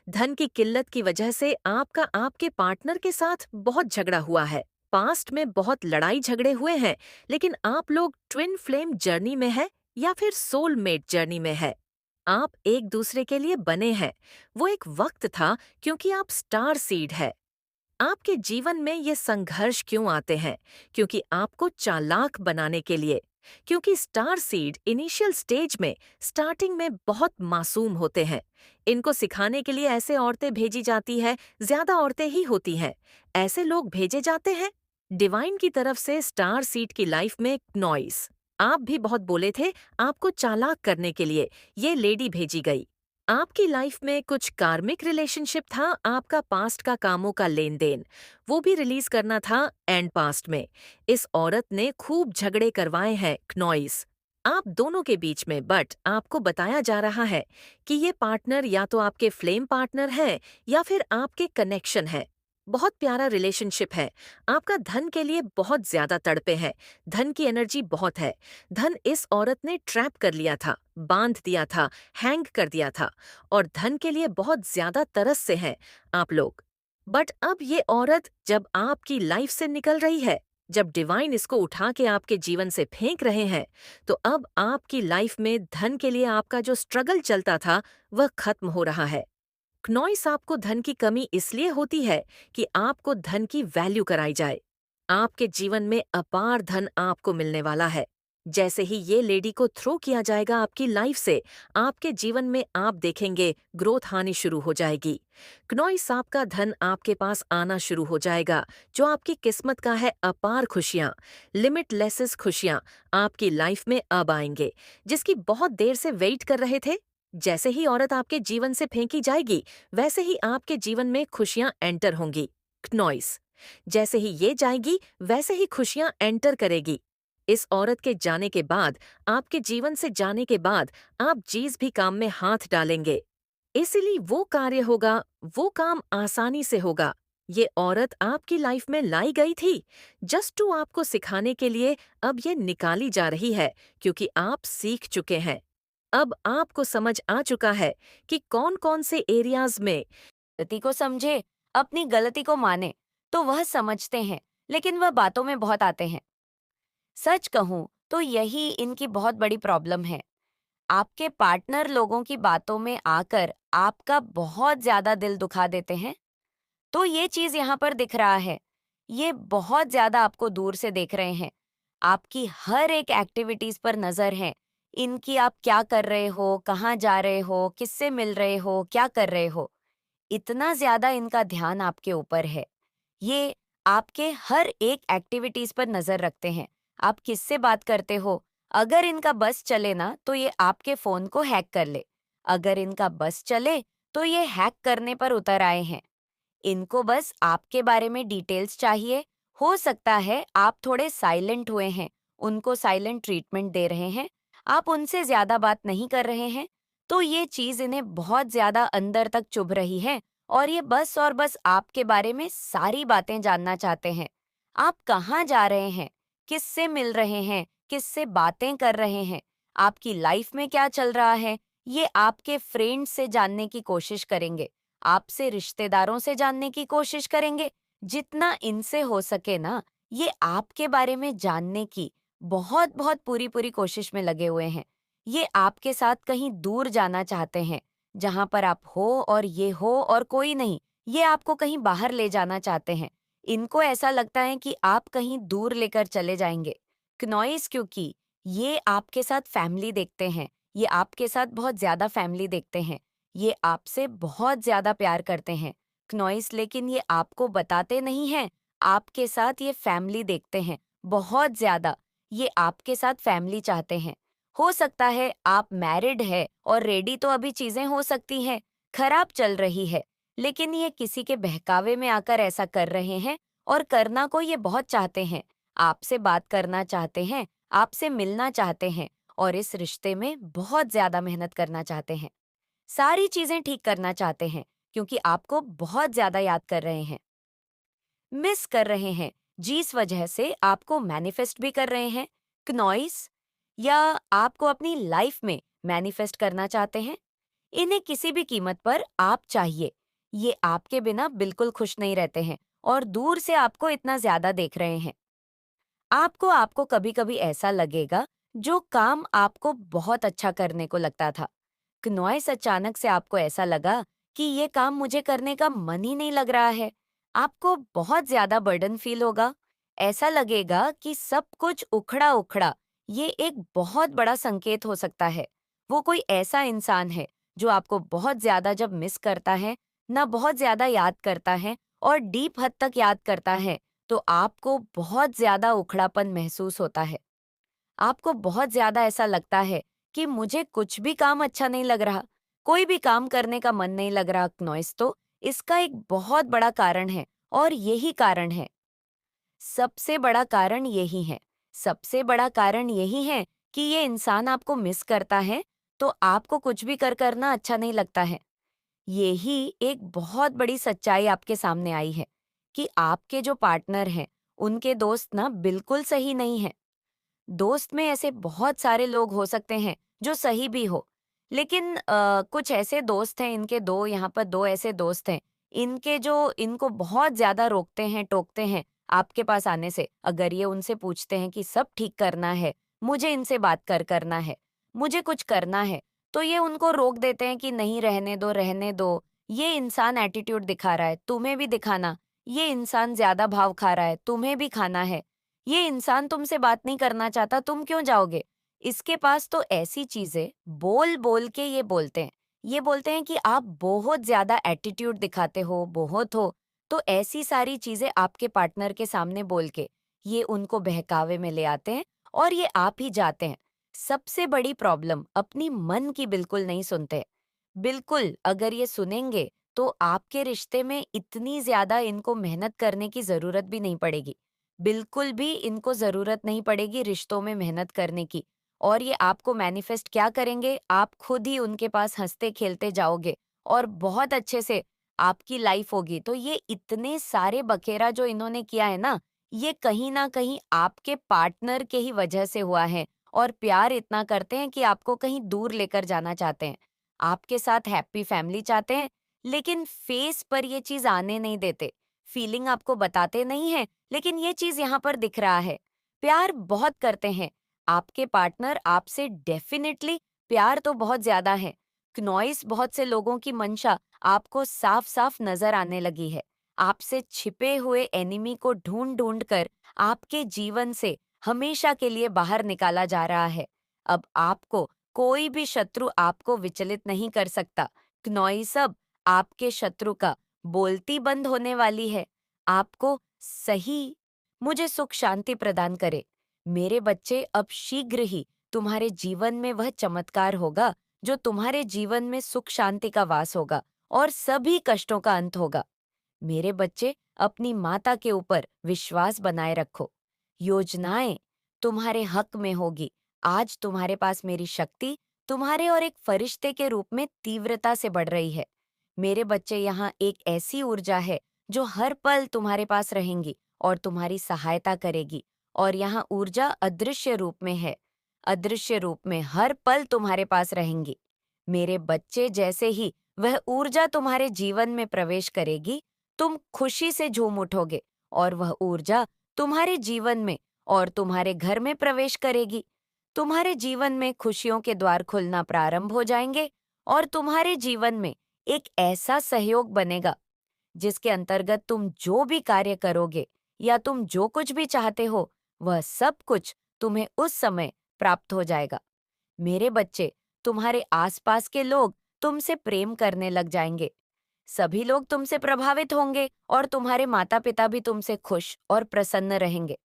धन की किल्लत की वजह से आपका आपके पार्टनर के साथ बहुत झगड़ा हुआ है। पास्ट में बहुत लड़ाई झगड़े हुए हैं, लेकिन आप लोग ट्विन फ्लेम जर्नी में है या फिर सोलमेट जर्नी में है। आप एक दूसरे के लिए बने हैं। वो एक वक्त था क्योंकि आप स्टार सीड है। आपके जीवन में ये संघर्ष क्यों आते हैं? क्योंकि आपको चालाक बनाने के लिए। क्योंकि स्टार सीड इनिशियल स्टेज में, स्टार्टिंग में बहुत मासूम होते हैं। इनको सिखाने के लिए ऐसे औरतें भेजी जाती है, ज्यादा औरतें ही होती हैं। ऐसे लोग भेजे जाते हैं डिवाइन की तरफ से स्टार सीड की लाइफ में। नॉइस, आप भी बहुत बोले थे आपको चालाक करने के लिए, ये लेडी भेजी गई। आपकी लाइफ में कुछ कार्मिक रिलेशनशिप था, आपका पास्ट का कामों का लेन देन, वो भी रिलीज करना था एंड पास्ट में। इस औरत ने खूब झगड़े करवाए हैं क्नॉइस आप दोनों के बीच में, बट आपको बताया जा रहा है कि ये पार्टनर या तो आपके फ्लेम पार्टनर है या फिर आपके कनेक्शन है। बहुत प्यारा रिलेशनशिप है। आपका धन के लिए बहुत ज्यादा तड़पे हैं। धन की एनर्जी बहुत है। धन इस औरत ने ट्रैप कर लिया था, बांध दिया था, हैंग कर दिया था, और धन के लिए बहुत ज्यादा तरस से हैं आप लोग। बट अब ये औरत जब आपकी लाइफ से निकल रही है, जब डिवाइन इसको उठा के आपके जीवन से फेंक रहे हैं, तो अब आपकी लाइफ में धन के लिए आपका जो स्ट्रगल चलता था वह खत्म हो रहा है। क्नॉइस आपको धन की कमी इसलिए होती है कि आपको धन की वैल्यू कराई जाए। आपके जीवन में अपार धन आपको मिलने वाला है। जैसे ही ये लेडी को थ्रो किया जाएगा आपकी लाइफ से, आपके जीवन में आप देखेंगे ग्रोथ आनी शुरू हो जाएगी। क्नॉइस आपका धन आपके पास आना शुरू हो जाएगा, जो आपकी किस्मत का है। अपार खुशियाँ, लिमिटलेसेस खुशियाँ आपकी लाइफ में अब आएंगे, जिसकी बहुत देर से वेट कर रहे थे। जैसे ही औरत आपके जीवन से फेंकी जाएगी, वैसे ही आपके जीवन में खुशियां एंटर होंगी। क्नॉइस, जैसे ही ये जाएगी वैसे ही खुशियां एंटर करेगी। इस औरत के जाने के बाद, आपके जीवन से जाने के बाद, आप जिस भी काम में हाथ डालेंगे, इसीलिए वो कार्य होगा, वो काम आसानी से होगा। ये औरत आपकी लाइफ में लाई गई थी जस्ट टू आपको सिखाने के लिए। अब ये निकाली जा रही है क्योंकि आप सीख चुके हैं। अब आपको समझ आ चुका है कि कौन कौन से एरियाज में गलती को समझे, अपनी गलती को माने, तो वह समझते हैं, लेकिन वह बातों में बहुत आते हैं। सच कहूं तो यही इनकी बहुत बड़ी प्रॉब्लम है। आपके पार्टनर लोगों की बातों में आकर आपका बहुत ज्यादा दिल दुखा देते हैं। तो ये चीज यहाँ पर दिख रहा है। ये बहुत ज्यादा आपको दूर से देख रहे हैं। आपकी हर एक एक्टिविटीज पर नजर है। इनकी आप क्या कर रहे हो, कहाँ जा रहे हो, किससे मिल रहे हो, क्या कर रहे हो, इतना ज्यादा इनका ध्यान आपके ऊपर है। ये आपके हर एक एक्टिविटीज पर नजर रखते हैं। आप किससे बात करते हो, अगर इनका बस चले ना तो ये आपके फोन को हैक कर ले। अगर इनका बस चले तो ये हैक करने पर उतर आए हैं। इनको बस आपके बारे में डिटेल्स चाहिए। हो सकता है आप थोड़े साइलेंट हुए हैं, उनको साइलेंट ट्रीटमेंट दे रहे हैं, आप उनसे ज्यादा बात नहीं कर रहे हैं, तो ये चीज इन्हें बहुत ज्यादा अंदर तक चुभ रही है और ये बस और बस आपके बारे में सारी बातें जानना चाहते हैं। आप कहाँ जा रहे हैं, किससे मिल रहे हैं, किससे बातें कर रहे हैं, आपकी लाइफ में क्या चल रहा है, ये आपके फ्रेंड्स से जानने की कोशिश करेंगे, आपसे रिश्तेदारों से जानने की कोशिश करेंगे। जितना इनसे हो सके ना, ये आपके बारे में जानने की बहुत बहुत पूरी पूरी कोशिश में लगे हुए हैं। ये आपके साथ कहीं दूर जाना चाहते हैं, जहां पर आप हो और ये हो और कोई नहीं। ये आपको कहीं बाहर ले जाना चाहते हैं। इनको ऐसा लगता है कि आप कहीं दूर लेकर चले जाएंगे। क्नॉइस, क्योंकि ये आपके साथ फैमिली देखते हैं, ये आपके साथ बहुत ज्यादा फैमिली देखते हैं, ये आपसे बहुत ज्यादा प्यार करते हैं क्नॉइस, लेकिन ये आपको बताते नहीं हैं। आपके साथ ये फैमिली देखते हैं बहुत ज्यादा। ये आपके साथ फैमिली चाहते हैं। हो सकता है आप मैरिड है और रेडी, तो अभी चीजें हो सकती हैं खराब चल रही है, लेकिन ये किसी के बहकावे में आकर ऐसा कर रहे हैं। और करना को ये बहुत चाहते हैं, आपसे बात करना चाहते हैं, आपसे मिलना चाहते हैं और इस रिश्ते में बहुत ज्यादा मेहनत करना चाहते हैं। सारी चीजें ठीक करना चाहते हैं क्योंकि आपको बहुत ज्यादा याद कर रहे हैं, मिस कर रहे हैं, जिस वजह से आपको मैनिफेस्ट भी कर रहे हैं क्नॉइस, या आपको अपनी लाइफ में मैनिफेस्ट करना चाहते हैं। इन्हें किसी भी कीमत पर आप चाहिए। ये आपके बिना बिल्कुल खुश नहीं रहते हैं और दूर से आपको इतना ज्यादा देख रहे हैं। आपको कभी-कभी ऐसा लगेगा जो काम आपको बहुत अच्छा करने को लगता था, नॉइस अचानक से आपको ऐसा लगा कि ये काम मुझे करने का मन ही नहीं लग रहा है। आपको बहुत ज्यादा बर्डन फील होगा। ऐसा लगेगा कि सब कुछ उखड़ा उखड़ा। ये एक बहुत बड़ा संकेत हो सकता है। वो कोई ऐसा इंसान है जो आपको बहुत ज्यादा जब मिस करता है, ना बहुत ज्यादा याद करता है और डीप हद तक याद करता है, तो आपको बहुत ज्यादा उखड़ापन महसूस होता है। आपको बहुत ज्यादा ऐसा लगता है कि मुझे कुछ भी काम अच्छा नहीं लग रहा, कोई भी काम करने का मन नहीं लग रहा नॉइस। तो इसका एक बहुत बड़ा कारण है और यही कारण है, सबसे बड़ा कारण यही है। सबसे बड़ा कारण यही है कि ये इंसान आपको मिस करता है, तो आपको कुछ भी करना अच्छा नहीं लगता है। यही एक बहुत बड़ी सच्चाई आपके सामने आई है कि आपके जो पार्टनर हैं, उनके दोस्त ना बिल्कुल सही नहीं है। दोस्त में ऐसे बहुत सारे लोग हो सकते हैं जो सही भी हो, लेकिन कुछ ऐसे दोस्त हैं, इनके दो यहाँ पर दो ऐसे दोस्त हैं, इनके जो इनको बहुत ज्यादा रोकते हैं, टोकते हैं आपके पास आने से। अगर ये उनसे पूछते हैं कि सब ठीक करना है, मुझे इनसे बात करना है, मुझे कुछ करना है, तो ये उनको रोक देते हैं कि नहीं, रहने दो रहने दो, ये इंसान एटीट्यूड दिखा रहा है, तुम्हें भी दिखाना। ये इंसान ज्यादा भाव खा रहा है, तुम्हें भी खाना है। ये इंसान तुमसे बात नहीं करना चाहता, तुम क्यों जाओगे? इसके पास तो ऐसी चीजें बोल बोल के ये बोलते हैं। ये बोलते हैं कि आप बहुत ज्यादा एटीट्यूड दिखाते हो, बहुत हो। तो ऐसी सारी चीजें आपके पार्टनर के सामने बोल के ये उनको बहकावे में ले आते हैं और ये आप ही जाते हैं। सबसे बड़ी प्रॉब्लम, अपनी मन की बिल्कुल नहीं सुनते। बिल्कुल, अगर ये सुनेंगे तो आपके रिश्ते में इतनी ज्यादा इनको मेहनत करने की जरूरत भी नहीं पड़ेगी। बिल्कुल भी इनको जरूरत नहीं पड़ेगी रिश्तों में मेहनत करने की। और ये आपको मैनिफेस्ट क्या करेंगे, आप खुद ही उनके पास हंसते खेलते जाओगे और बहुत अच्छे से आपकी लाइफ होगी। तो ये इतने सारे बखेरा जो इन्होंने किया है ना कहीं आपके पार्टनर के ही वजह से हुआ है। और प्यार इतना करते हैं कि आपको कहीं दूर लेकर जाना चाहते हैं, आपके साथ हैप्पी फैमिली चाहते हैं, लेकिन फेस पर ये चीज आने नहीं देते। फीलिंग आपको बताते नहीं है, लेकिन ये चीज यहाँ पर दिख रहा है। प्यार बहुत करते हैं आपके पार्टनर आपसे, डेफिनेटली प्यार तो बहुत ज्यादा है। नॉइस बहुत से लोगों की मंशा आपको साफ साफ नजर आने लगी है। आपसे छिपे हुए एनिमी को ढूंढ ढूंढ कर आपके जीवन से हमेशा के लिए बाहर निकाला जा रहा है। अब आपको कोई भी शत्रु आपको विचलित नहीं कर सकता। नॉइस अब आपके शत्रु का बोलती बंद होने वाली है। आपको सही मुझे सुख शांति प्रदान करे। मेरे बच्चे, अब शीघ्र ही तुम्हारे जीवन में वह चमत्कार होगा जो तुम्हारे जीवन में सुख शांति का वास होगा और सभी कष्टों का अंत होगा। मेरे बच्चे, अपनी माता के ऊपर विश्वास बनाए रखो। योजनाएं तुम्हारे हक में होगी। आज तुम्हारे पास मेरी शक्ति तुम्हारे और एक फरिश्ते के रूप में तीव्रता से बढ़ रही है। मेरे बच्चे, यहाँ एक ऐसी ऊर्जा है जो हर पल तुम्हारे पास रहेंगी और तुम्हारी सहायता करेगी। और यहाँ ऊर्जा अदृश्य रूप में है, अदृश्य रूप में हर पल तुम्हारे पास रहेंगी। मेरे बच्चे, जैसे ही वह ऊर्जा तुम्हारे जीवन में प्रवेश करेगी, तुम खुशी से झूम उठोगे और वह ऊर्जा तुम्हारे जीवन में और तुम्हारे घर में प्रवेश करेगी। तुम्हारे जीवन में खुशियों के द्वार खुलना प्रारंभ हो जाएंगे और तुम्हारे जीवन में एक ऐसा सहयोग बनेगा जिसके अंतर्गत तुम जो भी कार्य करोगे या तुम जो कुछ भी चाहते हो, वह सब कुछ तुम्हें उस समय प्राप्त हो जाएगा। मेरे बच्चे, तुम्हारे आसपास के लोग तुमसे प्रेम करने लग जाएंगे। सभी लोग तुमसे प्रभावित होंगे और तुम्हारे माता पिता भी तुमसे खुश और प्रसन्न रहेंगे।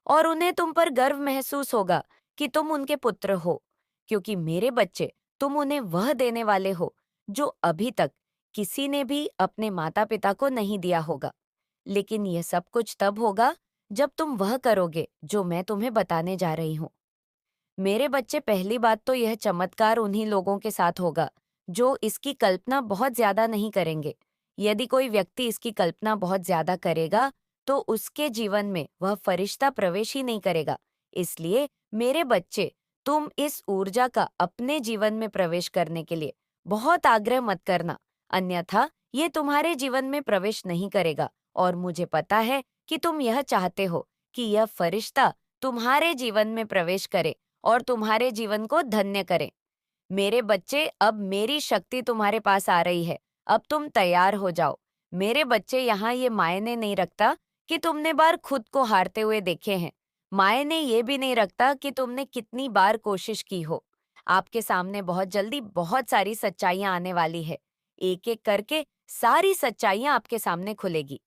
और उन्हें तुम पर गर्व महसूस होगा कि तुम उनके पुत्र हो, क्योंकि मेरे बच्चे, तुम उन्हें वह देने वाले हो जो अभी तक किसी ने भी अपने माता पिता को नहीं दिया होगा। लेकिन यह सब कुछ तब होगा जब तुम वह करोगे जो मैं तुम्हें बताने जा रही हूँ। मेरे बच्चे, पहली बात तो यह चमत्कार उन्हीं लोगों के साथ होगा जो इसकी कल्पना बहुत ज्यादा नहीं करेंगे। यदि कोई व्यक्ति इसकी कल्पना बहुत ज्यादा करेगा तो उसके जीवन में वह फरिश्ता प्रवेश ही नहीं करेगा। इसलिए मेरे बच्चे, तुम इस ऊर्जा का अपने जीवन में प्रवेश करने के लिए बहुत आग्रह मत करना, अन्यथा ये तुम्हारे जीवन में प्रवेश नहीं करेगा और मुझे पता है कि तुम यह चाहते हो कि यह फरिश्ता तुम्हारे जीवन में प्रवेश करे और तुम्हारे जीवन को धन्य करे। मेरे बच्चे, अब मेरी शक्ति तुम्हारे पास आ रही है, अब तुम तैयार हो जाओ। मेरे बच्चे, यहाँ ये मायने नहीं रखता कि तुमने बार खुद को हारते हुए देखे हैं, मायने ये भी नहीं रखता कि तुमने कितनी बार कोशिश की हो। आपके सामने बहुत जल्दी बहुत सारी सच्चाइयां आने वाली है। एक एक करके सारी सच्चाइयां आपके सामने खुलेगी।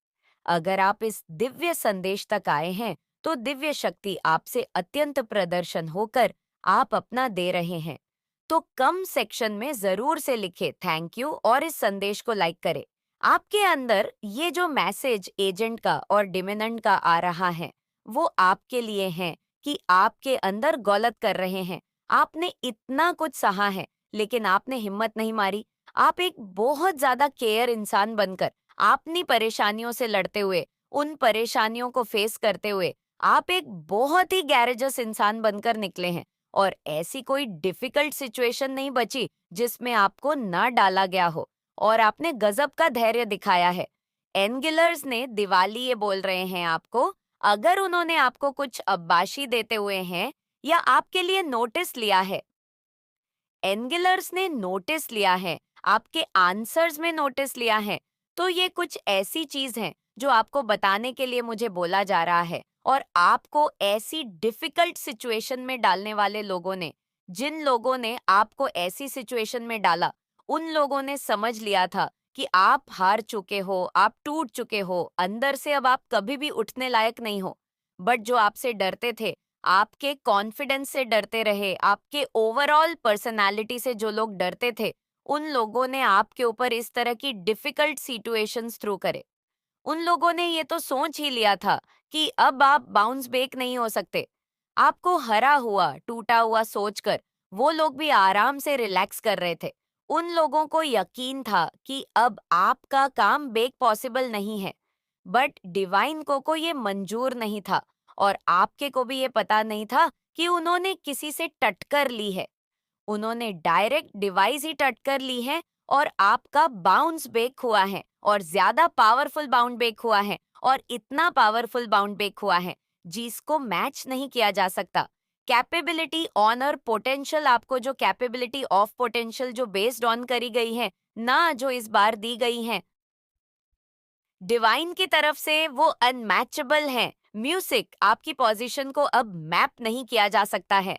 अगर आप इस दिव्य संदेश तक आए हैं, तो दिव्य शक्ति आपसे अत्यंत प्रदर्शन होकर आप अपना दे रहे हैं। तो कम सेक्शन में जरूर से लिखे थैंक यू और इस संदेश को लाइक करें। आपके अंदर ये जो मैसेज एजेंट का और डिमिनेंट का आ रहा है, वो आपके लिए है कि आपके अंदर गलत कर रहे हैं। आपने इतना कुछ सहा है, लेकिन आपने हिम्मत नहीं मारी। आप एक बहुत ज्यादा केयर इंसान बनकर अपनी परेशानियों से लड़ते हुए, उन परेशानियों को फेस करते हुए, आप एक बहुत ही गैरेजस इंसान बनकर निकले हैं। और ऐसी कोई डिफिकल्ट सिचुएशन नहीं बची जिसमें आपको ना डाला गया हो, और आपने गजब का धैर्य दिखाया है। एंगलर्स ने दिवाली ये बोल रहे हैं आपको, अगर उन्होंने आपको कुछ अब्बाशी देते हुए हैं या आपके लिए नोटिस लिया है, एंगलर्स ने नोटिस लिया है, आपके आंसर्स में नोटिस लिया है, तो ये कुछ ऐसी चीज है जो आपको बताने के लिए मुझे बोला जा रहा है। और आपको ऐसी डिफिकल्ट सिचुएशन में डालने वाले लोगों ने, जिन लोगों ने आपको ऐसी सिचुएशन में डाला, उन लोगों ने समझ लिया था कि आप हार चुके हो, आप टूट चुके हो, अंदर से अब आप कभी भी उठने लायक नहीं हो। बट जो आपसे डरते थे, आपके कॉन्फिडेंस से डरते रहे, आपके ओवरऑल पर्सनालिटी से जो लोग डरते थे, उन लोगों ने आपके ऊपर इस तरह की डिफिकल्ट सिचुएशंस थ्रू करे। उन लोगों ने ये तो सोच ही लिया था कि अब आप बाउंस बैक नहीं हो सकते। आपको हरा हुआ, टूटा हुआ सोचकर वो लोग भी आराम से रिलैक्स कर रहे थे। उन लोगों को यकीन था कि अब आपका काम बैक पॉसिबल नहीं है। बट डिवाइन को ये मंजूर नहीं था, और आपके को भी ये पता नहीं था कि उन्होंने किसी से टक्कर ली है। उन्होंने डायरेक्ट डिवाइस ही टक्कर ली है, और आपका बाउंस बैक हुआ है, और ज्यादा पावरफुल बाउंड बैक हुआ है, और इतना पावरफुल बाउंड बैक हुआ है जिसको मैच नहीं किया जा सकता। कैपेबिलिटी ऑन और पोटेंशियल, आपको जो कैपेबिलिटी ऑफ पोटेंशियल जो बेस्ड ऑन करी गई है ना, जो इस बार दी गई है डिवाइन की तरफ से, वो अनमैचेबल है। म्यूजिक, आपकी पोजीशन को अब मैप नहीं किया जा सकता है।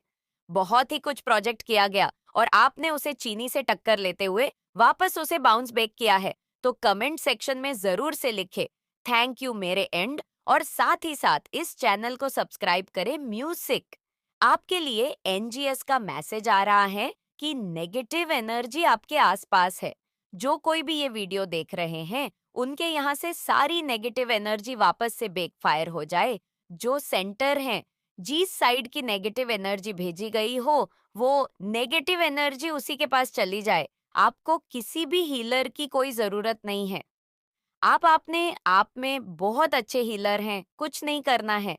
बहुत ही कुछ प्रोजेक्ट किया गया और आपने उसे चीनी से टक्कर लेते हुए वापस उसे बाउंस बैक किया है। तो कमेंट सेक्शन में जरूर से लिखे थैंक यू मेरे एंड, और साथ ही साथ इस चैनल को सब्सक्राइब करें म्यूजिक। आपके लिए एनजीएस का मैसेज आ रहा है कि नेगेटिव एनर्जी आपके आसपास है। जो कोई भी ये वीडियो देख रहे हैं, उनके यहाँ से सारी नेगेटिव एनर्जी वापस से बैकफायर हो जाए। जो सेंटर है, जिस साइड की नेगेटिव एनर्जी भेजी गई हो, वो नेगेटिव एनर्जी उसी के पास चली जाए। आपको किसी भी हीलर की कोई जरूरत नहीं है। आप अपने आप में बहुत अच्छे हीलर हैं, कुछ नहीं करना है।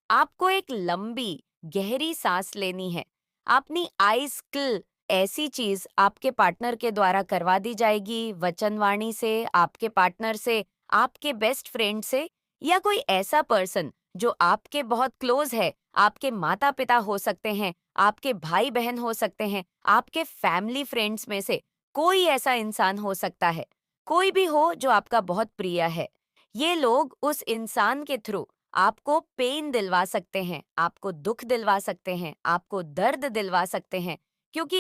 आपको एक लंबी गहरी सांस लेनी है। अपनी आइज क्ल, ऐसी चीज आपके पार्टनर के द्वारा करवा दी जाएगी, वचनवाणी से, आपके पार्टनर से, आपके बेस्ट फ्रेंड से, या कोई ऐसा पर्सन जो आपके बहुत क्लोज है। आपके माता पिता हो सकते हैं, आपके भाई बहन हो सकते हैं, आपके फैमिली फ्रेंड्स में से कोई ऐसा इंसान हो सकता है। कोई भी हो जो आपका बहुत प्रिय है। ये लोग उस इंसान के थ्रू आपको पेन दिलवा सकते हैं, आपको दुख दिलवा सकते हैं, आपको दर्द दिलवा सकते हैं, क्योंकि